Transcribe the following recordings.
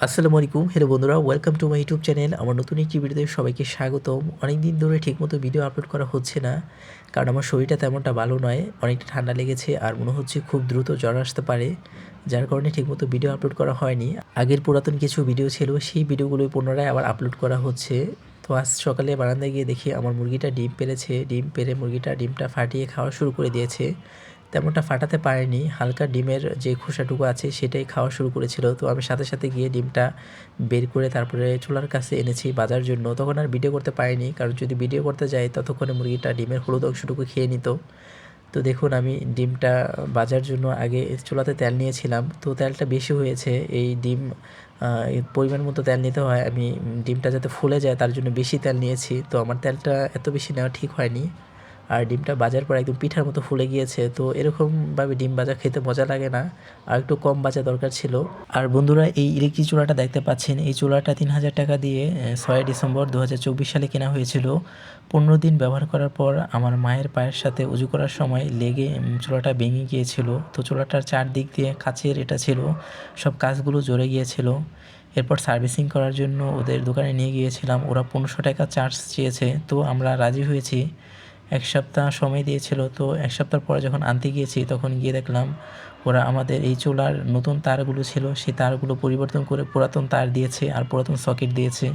আসসালামু আলাইকুম। হ্যালো বন্ধুরা, welcome to my YouTube channel. আমার নতুন একটি ভিডিওতে সবাইকে স্বাগতম। অনেক দিন ধরে ঠিকমতো ভিডিও আপলোড করা হচ্ছে না, কারণ আমার শরীরটা তেমনটা ভালো নয়। অনেকটা ঠান্ডা লেগেছে আর মনে হচ্ছে খুব দ্রুত জ্বর আসতে পারে, যার কারণে ঠিকমতো ভিডিও আপলোড করা হয়নি। আগের পুরাতন কিছু ভিডিও ছিল, সেই ভিডিওগুলোই পুনরায় আবার আপলোড করা হচ্ছে। তো আজ সকালে বারান্দায় গিয়ে দেখি আমার মুরগিটা ডিম পেড়েছে। ডিম পেড়ে মুরগিটা ডিমটা ফাটিয়ে খাওয়া শুরু করে দিয়েছে। তেমনটা ফাটাতে পারেনি, হালকা ডিমের যে খোসাটুকু আছে সেটাই খাওয়া শুরু করেছিল। তো আমি সাথে সাথে গিয়ে ডিমটা বের করে তারপরে চুলার কাছে এনেছি বাজার জন্য। তখন আর ভিডিও করতে পারিনি, কারণ যদি ভিডিও করতে যাই ততক্ষণে মুরগিটা ডিমের হলুদ অংশটুকু খেয়ে নিত। তো দেখুন, আমি ডিমটা ভাজার জন্য আগে চুলাতে তেল নিয়েছিলাম, তো তেলটা বেশি হয়েছে। এই ডিম এই পরিমাণ মতো তেল নিতে হয়। আমি ডিমটা যাতে ফুলে যায় তার জন্য বেশি তেল নিয়েছি, তো আমার তেলটা এত বেশি নেওয়া ঠিক হয়নি। আর ডিমটা ভাজার পর একদম পিঠার মতো ফুলে গিয়েছে। তো এরকমভাবে ডিম ভাজা খেতে মজা লাগে না, আর একটু কম ভাজা দরকার ছিল। আর বন্ধুরা, এই ইলেকট্রিক চুলাটা দেখতে পাচ্ছেন, এই চুলাটা ৩,০০০ টাকা দিয়ে ৬ ডিসেম্বর ২০২৪ সালে কেনা হয়েছিল। ১৫ দিন ব্যবহার করার পর আমার মায়ের পায়ের সাথে উজু করার সময় লেগে চুলাটা ভেঙে গিয়েছিল। তো চুলাটার চারদিক দিয়ে কাচের এটা ছিল, সব কাচগুলো জ্বলে গিয়েছিল। এরপর সার্ভিসিং করার জন্য ওদের দোকানে নিয়ে গিয়েছিলাম। ওরা ১৫০০ টাকা চার্জ চেয়েছে, তো আমরা রাজি হয়েছি। ১ সপ্তাহ সময় দিয়েছিল। তো ১ সপ্তাহ পরে যখন আনতে গিয়েছি তখন গিয়ে দেখলাম ওরা আমাদের এই চুলার নতুন তারগুলো ছিল সেই তারগুলো পরিবর্তন করে পুরাতন তার দিয়েছে আর পুরাতন সকেট দিয়েছে।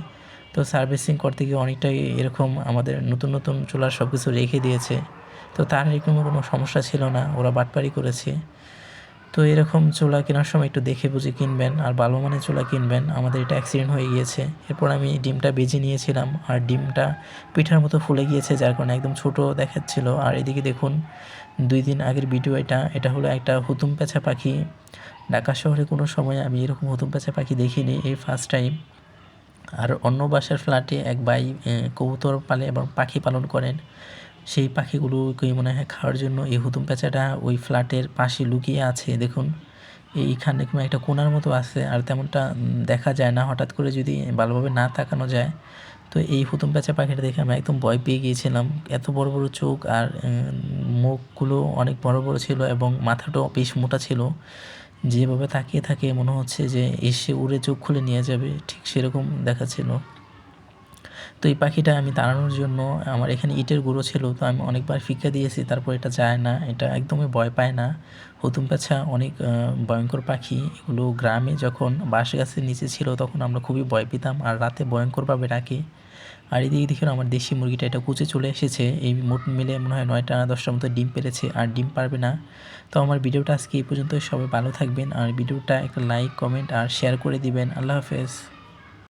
তো সার্ভিসিং করতে গিয়ে অনেকটাই এরকম আমাদের নতুন নতুন চুলার সব কিছু রেখে দিয়েছে। তো তার এরকম কোনো সমস্যা ছিল না, ওরা বাটপারি করেছে। তো এরকম চুলা কেনার সময় একটু দেখে বুঝে কিনবেন, আর ভালো মানের চুলা কিনবেন। আমাদের এটা অ্যাক্সিডেন্ট হয়ে গিয়েছে। এরপর আমি ডিমটা ভেজে নিয়েছিলাম, আর ডিমটা পিঠার মতো ফুলে গিয়েছে, যার কারণে একদম ছোট দেখাচ্ছিল। আর এদিকে দেখুন, ২ দিন আগের ভিডিও এটা হলো একটা হুতুম পেঁচা পাখি। ঢাকা শহরে কোনো সময় আমি এরকম হুতুম পেঁচা পাখি দেখিনি, এই ফার্স্ট টাইম। আর অন্য বাসার ফ্ল্যাটে এক ভাই কবুতর পালে এবং পাখি পালন করেন। সেই পাখিগুলোকে মনে হয় খাওয়ার জন্য এই হুতুম পেঁচাটা ওই ফ্ল্যাটের পাশে লুকিয়ে আছে। দেখুন, এইখানে কোনো একটা কোণার মতো আছে, আর তেমনটা দেখা যায় না। হঠাৎ করে যদি ভালোভাবে না তাকানো যায়, তো এই হুতুম পেঁচা পাখিটা দেখে আমি একদম ভয় পেয়ে গিয়েছিলাম। এত বড় বড় চোখ, আর মুখগুলো অনেক বড় বড় ছিল এবং মাথাটাও বেশ মোটা ছিল। যেভাবে তাকিয়ে থাকে মনে হচ্ছে যে এসে উড়ে চোখ খুলে নিয়ে যাবে, ঠিক সেরকম দেখাচ্ছিল। তো এই পাখিটা আমি তাড়ানোর জন্য আমার এখানে ইটের গুঁড়ো ছিল, তো আমি অনেকবার ফিক্কা দিয়েছি, তারপর এটা যায় না। এটা একদমই ভয় পায় না। হুতুম পেঁচা অনেক ভয়ঙ্কর পাখি। এগুলো গ্রামে যখন বাঁশ গাছের নিচে ছিল তখন আমরা খুবই ভয় পেতাম, আর রাতে ভয়ঙ্করভাবে ডাকে। আর এদিকে দেখুন, আমার দেশি মুরগিটা এটা কুচে চলে এসেছে। এই মোট মিলে মনে হয় ৯টা ১০টার মতো ডিম পেড়েছে, আর ডিম পারবে না। তো আমার ভিডিওটা আজকে এই পর্যন্ত। সবাই ভালো থাকবেন, আর ভিডিওটা একটা লাইক, কমেন্ট আর শেয়ার করে দিবেন। আল্লাহ হাফেজ।